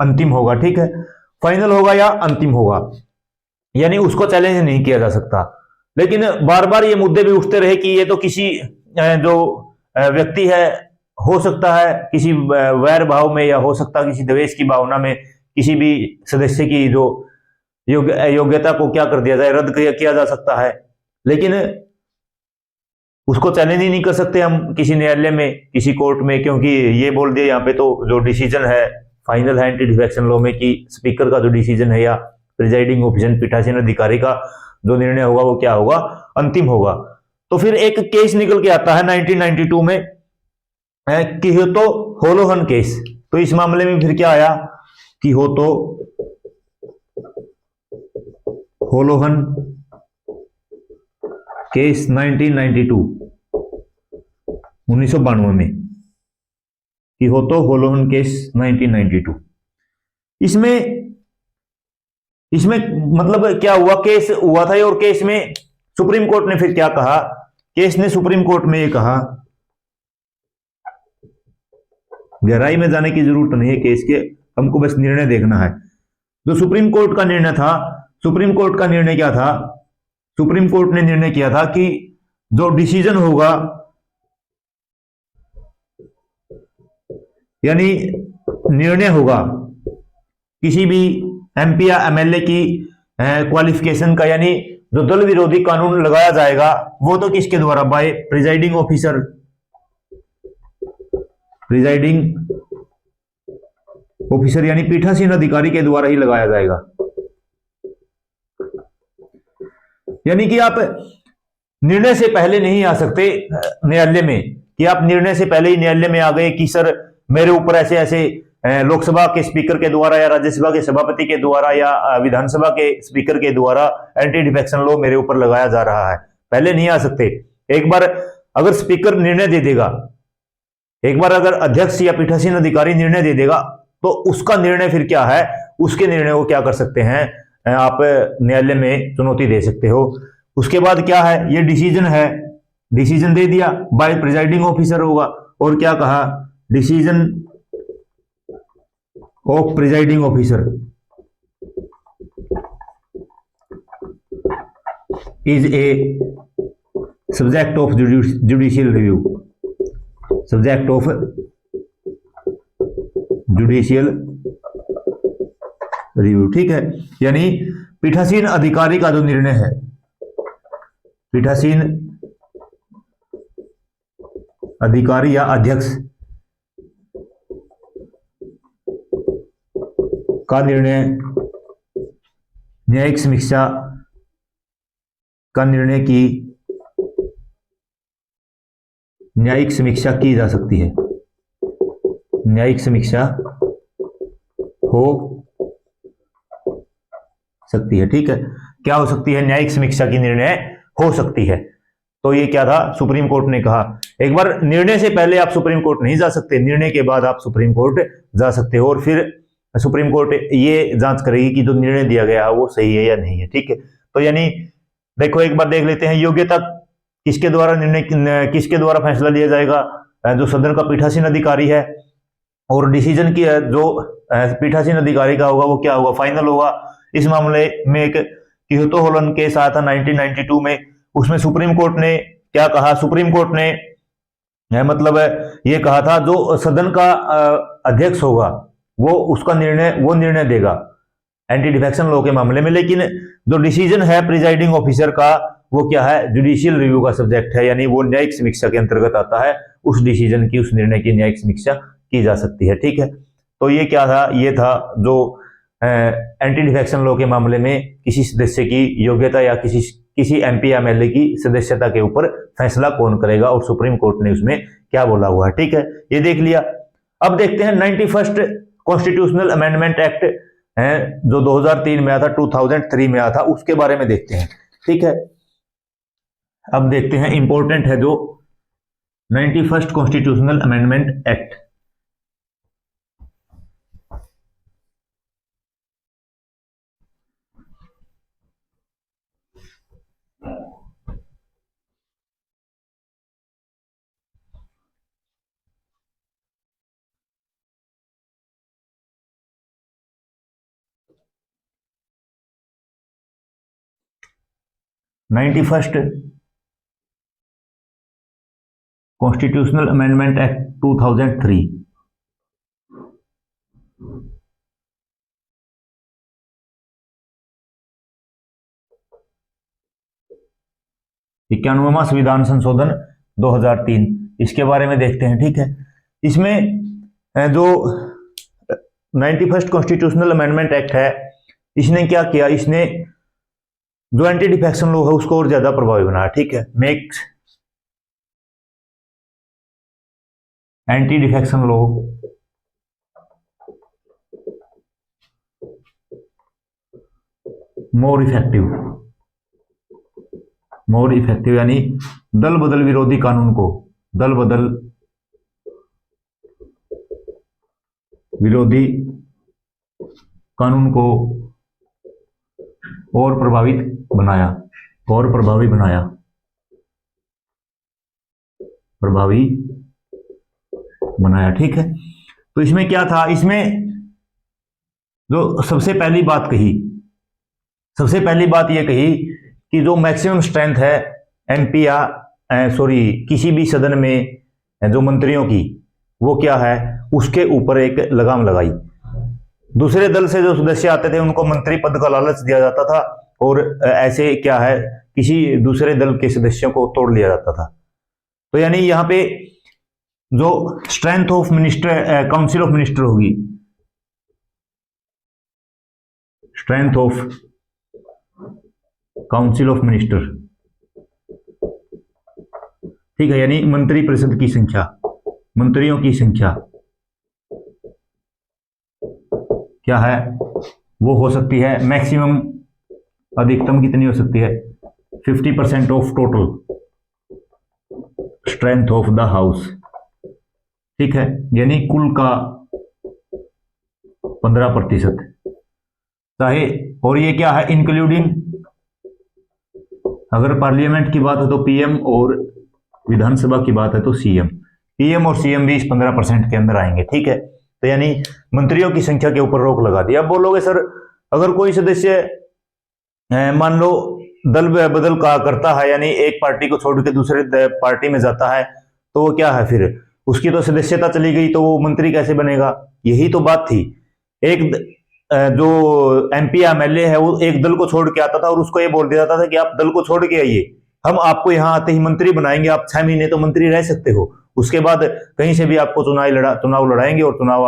अंतिम होगा। ठीक है, फाइनल होगा या अंतिम होगा, यानी उसको चैलेंज नहीं किया जा सकता। लेकिन बार बार ये मुद्दे भी उठते रहे कि ये तो किसी जो व्यक्ति है, हो सकता है किसी वैर भाव में, या हो सकता है किसी द्वेष की भावना में किसी भी सदस्य की जो योग्यता को क्या कर दिया जाए, रद्द किया जा सकता है। लेकिन उसको चैलेंज ही नहीं कर सकते हम किसी न्यायालय में, किसी कोर्ट में, क्योंकि ये बोल दिया यहाँ पे तो जो डिसीजन है फाइनल है एंटी डिफेक्शन लॉ में कि स्पीकर का जो डिसीजन है या प्रिजाइडिंग ऑफिसर पीठासीन अधिकारी का जो निर्णय होगा वो क्या होगा, अंतिम होगा। तो फिर एक केस निकल के आता है 1992 में कियोतो होलोहन केस। तो इस मामले में फिर क्या आया, कियोतो होलोहन केस 1992, 1992 में कियोतो होलोहन केस 1992। इसमें मतलब क्या हुआ, केस हुआ था और केस में सुप्रीम कोर्ट ने फिर क्या कहा, केस ने सुप्रीम कोर्ट में ये कहा, गहराई में जाने की जरूरत नहीं है केस के, हमको बस निर्णय देखना है। जो सुप्रीम कोर्ट का निर्णय था, सुप्रीम कोर्ट का निर्णय क्या था, सुप्रीम कोर्ट ने निर्णय किया था कि जो डिसीजन होगा, यानी निर्णय होगा किसी भी एमपी या एमएलए की क्वालिफिकेशन का, यानी जो दल विरोधी कानून लगाया जाएगा वो तो किसके द्वारा, by presiding officer, presiding officer यानी पीठासीन अधिकारी के द्वारा ही लगाया जाएगा। यानी कि आप निर्णय से पहले नहीं आ सकते न्यायालय में, कि आप निर्णय से पहले ही न्यायालय में आ गए कि सर मेरे ऊपर ऐसे ऐसे लोकसभा के स्पीकर के द्वारा या राज्यसभा के सभापति के द्वारा या विधानसभा के स्पीकर के द्वारा एंटी डिफेक्शन लॉ मेरे ऊपर लगाया जा रहा है, पहले नहीं आ सकते। एक बार अगर स्पीकर निर्णय दे देगा, एक बार अगर अध्यक्ष या पीठासीन अधिकारी निर्णय दे देगा, तो उसका निर्णय फिर क्या है, उसके निर्णय को क्या कर सकते हैं आप, न्यायालय में चुनौती दे सकते हो। उसके बाद क्या है, ये डिसीजन है, डिसीजन दे दिया, बाय प्रिजाइडिंग ऑफिसर होगा, और क्या कहा, decision of presiding officer is a subject of judicial review, subject of judicial review, ठीक है। यानी पीठासीन अधिकारी का जो निर्णय है, पीठासीन अधिकारी या अध्यक्ष का निर्णय, न्यायिक समीक्षा का निर्णय की न्यायिक समीक्षा की जा सकती है, न्यायिक समीक्षा हो सकती है, ठीक है। क्या हो सकती है? न्यायिक समीक्षा की निर्णय हो सकती है। तो ये क्या था? सुप्रीम कोर्ट ने कहा। एक बार निर्णय से पहले आप सुप्रीम कोर्ट नहीं जा सकते, निर्णय के बाद आप सुप्रीम कोर्ट जा सकते हो और फिर सुप्रीम कोर्ट ये जांच करेगी कि जो निर्णय दिया गया है वो सही है या नहीं है, ठीक है। तो यानी देखो, एक बार देख लेते हैं, योग्यता किसके द्वारा किसके द्वारा फैसला लिया जाएगा? जो सदन का पीठासीन अधिकारी है, और डिसीजन की जो पीठासीन अधिकारी का होगा वो क्या होगा? फाइनल होगा। इस मामले में एक कियोतो होलन केस आया था 1992 में, उसमें सुप्रीम कोर्ट ने क्या कहा? सुप्रीम कोर्ट ने मतलब ये कहा था जो सदन का अध्यक्ष होगा वो उसका निर्णय देगा एंटी डिफेक्शन लॉ के मामले में, लेकिन जो डिसीजन है प्रिजाइडिंग ऑफिसर का वो क्या है? जुडिशियल रिव्यू का सब्जेक्ट है, यानी वो न्यायिक समीक्षा के अंतर्गत आता है। उस डिसीजन की, उस निर्णय की न्यायिक समीक्षा की जा सकती है, ठीक है। तो ये क्या था? ये था जो एंटी डिफेक्शन लॉ के मामले में किसी सदस्य की योग्यता या किसी एमपी या एमएलए की सदस्यता के ऊपर फैसला कौन करेगा, और सुप्रीम कोर्ट ने उसमें क्या बोला हुआ है, ठीक है। ये देख लिया। अब देखते हैं 91st कॉन्स्टिट्यूशनल अमेंडमेंट एक्ट है जो 2003 में आया था, 2003 में आया था, उसके बारे में देखते हैं, ठीक है। अब देखते हैं, इंपॉर्टेंट है जो 91st constitutional amendment act. Ninety first constitutional amendment act 2003। इक्यानवेवां संविधान संशोधन 2003, इसके बारे में देखते हैं, ठीक है। इसमें जो 91st कॉन्स्टिट्यूशनल अमेंडमेंट एक्ट है, इसने क्या किया? इसने जो एंटी डिफेक्शन लॉ है उसको और ज्यादा प्रभावी बनाया, ठीक है। Makes anti defection law more effective, यानी दल बदल विरोधी कानून को, दल बदल विरोधी कानून को और प्रभावी बनाया, ठीक है। तो इसमें क्या था? इसमें जो सबसे पहली बात यह कही कि जो मैक्सिमम स्ट्रेंथ है एमपी या किसी भी सदन में जो मंत्रियों की, वो क्या है? उसके ऊपर एक लगाम लगाई। दूसरे दल से जो सदस्य आते थे उनको मंत्री पद का लालच दिया जाता था, और ऐसे क्या है, किसी दूसरे दल के सदस्यों को तोड़ लिया जाता था। तो यानी यहां पे जो strength of minister, council of minister होगी, strength of council of minister, ठीक है, यानी मंत्री परिषद की संख्या, मंत्रियों की संख्या क्या है? वो हो सकती है मैक्सिमम, अधिकतम कितनी हो सकती है? 50% of total strength of the house, ठीक है, यानी कुल का 15% चाहे। और ये क्या है? इंक्लूडिंग, अगर पार्लियामेंट की बात है तो पीएम, और विधानसभा की बात है तो सीएम। पीएम और सीएम भी इस 15% के अंदर आएंगे, ठीक है। तो यानी मंत्रियों की संख्या के ऊपर रोक लगा दी। अब बोलोगे सर, अगर कोई सदस्य मान लो दल बदल का करता है, यानी एक पार्टी को छोड़ के दूसरे पार्टी में जाता है, तो वो क्या है, फिर उसकी तो सदस्यता चली गई, तो वो मंत्री कैसे बनेगा? यही तो बात थी। एक जो एमपी एमएलए है वो एक दल को छोड़ के आता था और उसको ये बोल दिया जाता था कि आप दल को छोड़ के आइए, हम आपको यहाँ आते ही मंत्री बनाएंगे, आप 6 महीने तो मंत्री रह सकते हो, उसके बाद कहीं से भी आपको चुनाव लड़ाएंगे और चुनाव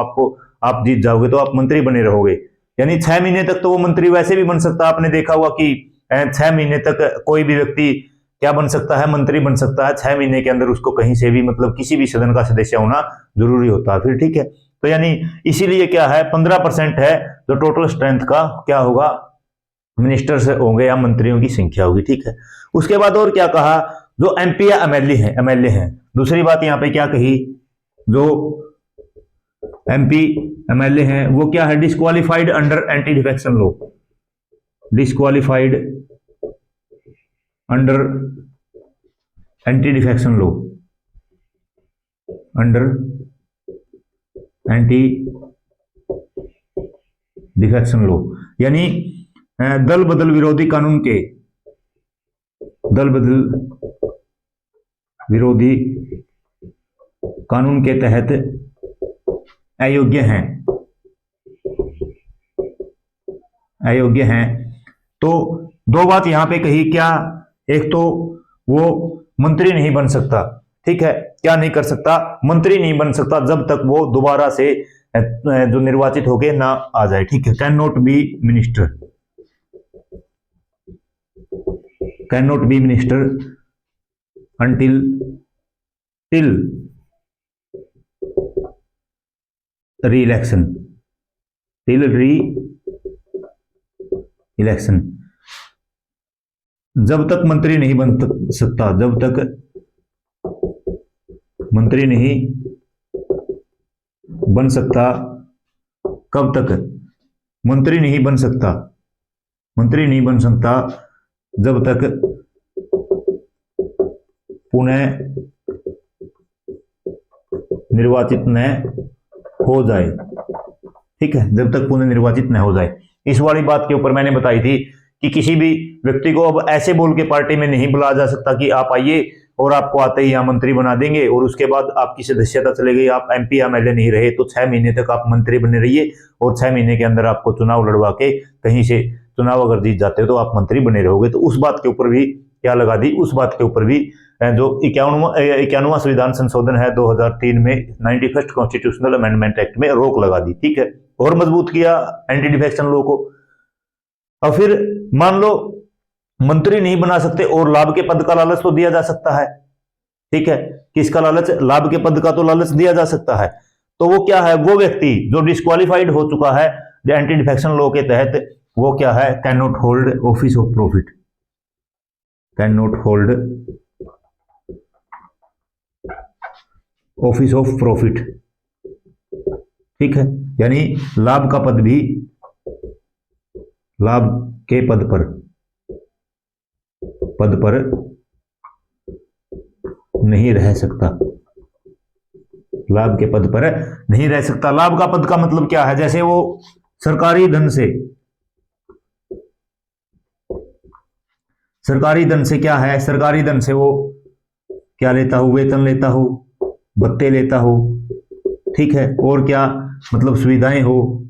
आप जीत जाओगे तो आप मंत्री बने रहोगे। यानी 6 महीने तक तो वो मंत्री वैसे भी बन सकता है। आपने देखा हुआ कि 6 महीने तक कोई भी व्यक्ति क्या बन सकता है, मंत्री बन सकता है। 6 महीने के अंदर उसको कहीं से भी, मतलब किसी भी सदन का सदस्य होना जरूरी होता है फिर, ठीक है। तो यानी इसीलिए क्या है, 15% है जो टोटल स्ट्रेंथ का क्या होगा, मिनिस्टर्स होंगे या मंत्रियों की संख्या होगी, ठीक है। उसके बाद और क्या कहा, जो एमपी या एमएलए हैं, दूसरी बात यहां पे क्या कही, जो एमपी एमएलए हैं वो क्या है, disqualified under anti defection law, disqualified under anti defection law, under anti defection law, यानी दल बदल विरोधी कानून के, दल बदल विरोधी कानून के तहत अयोग्य हैं, अयोग्य हैं। तो दो बात यहां पे कही, क्या, एक तो वो मंत्री नहीं बन सकता, ठीक है, क्या नहीं कर सकता, मंत्री नहीं बन सकता जब तक वो दोबारा से जो निर्वाचित होके ना आ जाए, ठीक है। Can not be minister, can not be minister until till re-election, till re-election, जब तक मंत्री नहीं बन सकता, जब तक मंत्री नहीं बन सकता, कब तक मंत्री नहीं बन सकता, मंत्री नहीं बन सकता जब तक पुनः निर्वाचित न हो जाए, ठीक है, जब तक पुनः निर्वाचित न हो जाए। इस वाली बात के ऊपर मैंने बताई थी कि किसी भी व्यक्ति को अब ऐसे बोल के पार्टी में नहीं बुलाया जा सकता कि आप आइए और आपको आते ही यहाँ मंत्री बना देंगे और उसके बाद आपकी सदस्यता चले गई, आप एमपी एमएलए नहीं रहे, तो 6 महीने तक आप मंत्री बने रहिए और 6 महीने के अंदर आपको चुनाव लड़वा के कहीं से चुनाव अगर जीत जाते हो तो आप मंत्री बने रहोगे। तो उस बात के ऊपर भी क्या लगा दी, उस बात के ऊपर भी जो 91वां संविधान संशोधन है 2003 में 91st कॉन्स्टिट्यूशनल अमेंडमेंट एक्ट में रोक लगा दी, ठीक है, और मजबूत किया एंटी डिफेक्शन लॉ को। और फिर मान लो मंत्री नहीं बना सकते और लाभ के पद का लालच तो दिया जा सकता है, ठीक है, किसका लालच, लाभ के पद का तो लालच दिया जा सकता है। तो वो क्या है, वो व्यक्ति जो डिस्क्वालिफाइड हो चुका है एंटी डिफेक्शन लॉ के तहत, वो क्या है, can not hold office of profit, can not hold office of profit, ठीक है, यानी लाभ का पद भी, लाभ के पद पर नहीं रह सकता, लाभ के पद पर नहीं रह सकता। लाभ का पद का मतलब क्या है, जैसे वो सरकारी धन से क्या है, सरकारी धन से वो क्या लेता हो, वेतन लेता हो, भत्ते लेता हो, ठीक है, और क्या मतलब सुविधाएं हो,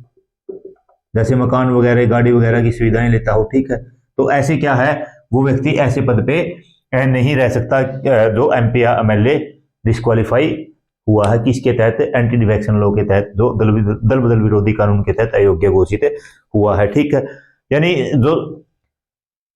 जैसे मकान वगैरह, गाड़ी वगैरह की सुविधाएं लेता हो, ठीक है। तो ऐसे क्या है, वो व्यक्ति ऐसे पद पे नहीं रह सकता जो एमपी या एमएलए डिस्क्वालीफाई हुआ है, किसके तहत, एंटी डिफेक्शन लॉ के तहत, जो दल बदल विरोधी कानून के तहत अयोग्य घोषित हुआ है, ठीक है। यानी जो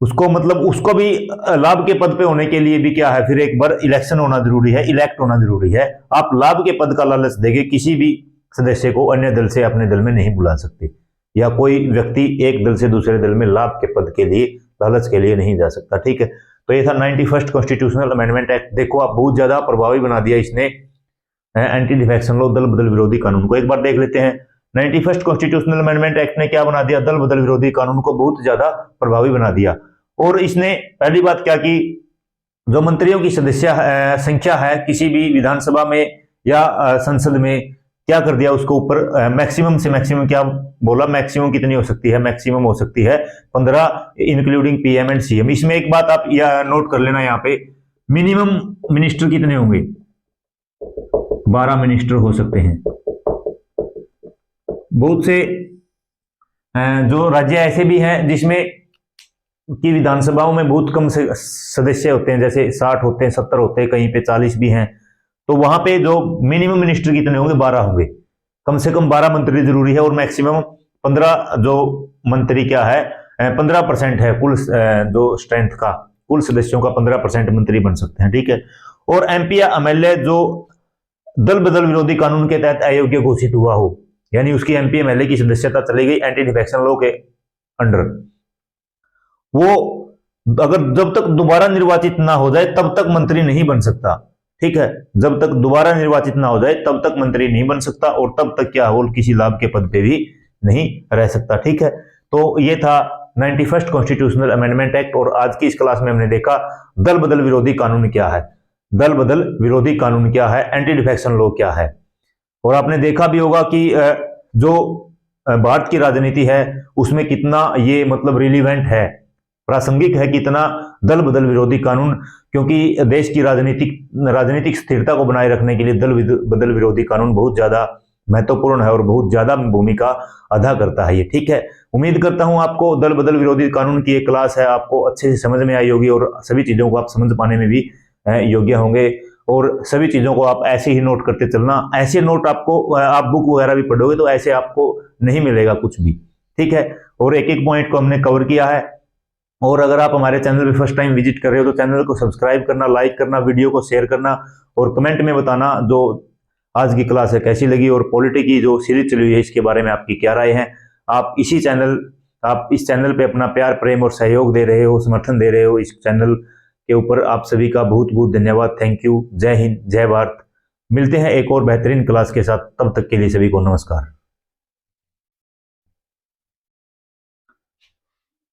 उसको मतलब उसको भी लाभ के पद पे होने के लिए भी क्या है, फिर एक बार इलेक्शन होना जरूरी है, इलेक्ट होना जरूरी है। आप लाभ के पद का लालच देके किसी भी सदस्य को अन्य दल से अपने दल में नहीं बुला सकते, या कोई व्यक्ति एक दल से दूसरे दल में लाभ के पद के लिए, लालच के लिए नहीं जा सकता, ठीक है। तो ये था 91st कॉन्स्टिट्यूशनल अमेंडमेंट एक्ट। देखो आप, बहुत ज्यादा प्रभावी बना दिया इसने एंटी डिफेक्शन लॉ, दल बदल विरोधी कानून को। एक बार देख लेते हैं 91st कॉन्स्टिट्यूशनल अमेंडमेंट एक्ट ने क्या बना दिया, दल बदल विरोधी कानून को बहुत ज्यादा प्रभावी बना दिया। और इसने पहली बात क्या की, जो मंत्रियों की संख्या है किसी भी विधानसभा में या संसद में, क्या कर दिया उसको ऊपर मैक्सिमम से मैक्सिमम क्या बोला, मैक्सिमम कितनी हो सकती है, मैक्सिमम हो सकती है 15 इंक्लूडिंग पीएम एंड सीएम। इसमें एक बात आप नोट कर लेना, यहाँ पे मिनिमम मिनिस्टर कितने होंगे, 12 मिनिस्टर हो सकते हैं। बहुत से जो राज्य ऐसे भी हैं जिसमें की विधानसभाओं में बहुत कम से सदस्य होते हैं, जैसे 60 होते हैं, 70 होते हैं, कहीं पे 40 भी हैं। तो वहां पे जो मिनिमम मिनिस्टर कितने होंगे, 12 होंगे। कम से कम 12 मंत्री जरूरी है, और मैक्सिमम 15 जो मंत्री क्या है 15% है कुल जो स्ट्रेंथ का, कुल सदस्यों का 15% मंत्री बन सकते हैं, ठीक है। और एमपी या एमएलए जो दल बदल विरोधी कानून के तहत अयोग्य घोषित हुआ हो, यानी उसकी एमपी एमएलए की सदस्यता चली गई एंटी डिफेक्शन लॉ के अंडर, वो अगर जब तक दोबारा निर्वाचित ना हो जाए तब तक मंत्री नहीं बन सकता, ठीक है। जब तक दोबारा निर्वाचित ना हो जाए तब तक मंत्री नहीं बन सकता, और तब तक क्या हो, किसी लाभ के पद पे भी नहीं रह सकता, ठीक है। तो ये था 91st कॉन्स्टिट्यूशनल अमेंडमेंट एक्ट। और आज की इस क्लास में हमने देखा दल बदल विरोधी कानून क्या है, दल बदल विरोधी कानून क्या है, एंटी डिफेक्शन लॉ क्या है। और आपने देखा भी होगा कि जो भारत की राजनीति है उसमें कितना ये मतलब रिलीवेंट है, प्रासंगिक है कितना दल बदल विरोधी कानून, क्योंकि देश की राजनीतिक स्थिरता को बनाए रखने के लिए दल बदल विरोधी कानून बहुत ज्यादा महत्वपूर्ण है और बहुत ज्यादा भूमिका अदा करता है ये, ठीक है। उम्मीद करता हूं आपको दल बदल विरोधी कानून की एक क्लास है आपको अच्छे से समझ में आई होगी, और सभी चीजों को आप समझ पाने में भी योग्य होंगे, और सभी चीजों को आप ऐसे ही नोट करते चलना। ऐसे नोट आपको, आप बुक वगैरह भी पढ़ोगे तो ऐसे आपको नहीं मिलेगा कुछ भी, ठीक है। और एक एक पॉइंट को हमने कवर किया है। और अगर आप हमारे चैनल पे फर्स्ट टाइम विजिट कर रहे हो तो चैनल को सब्सक्राइब करना, लाइक करना, वीडियो को शेयर करना, और कमेंट में बताना जो आज की क्लास है कैसी लगी, और पॉलिटी की जो सीरीज चली हुई है इसके बारे में आपकी क्या राय है। आप इस चैनल पे अपना प्यार, प्रेम और सहयोग दे रहे हो, समर्थन दे रहे हो इस चैनल के ऊपर, आप सभी का बहुत बहुत धन्यवाद। Thank you. जय हिंद, जय भारत। मिलते हैं एक और बेहतरीन क्लास के साथ, तब तक के लिए सभी को नमस्कार।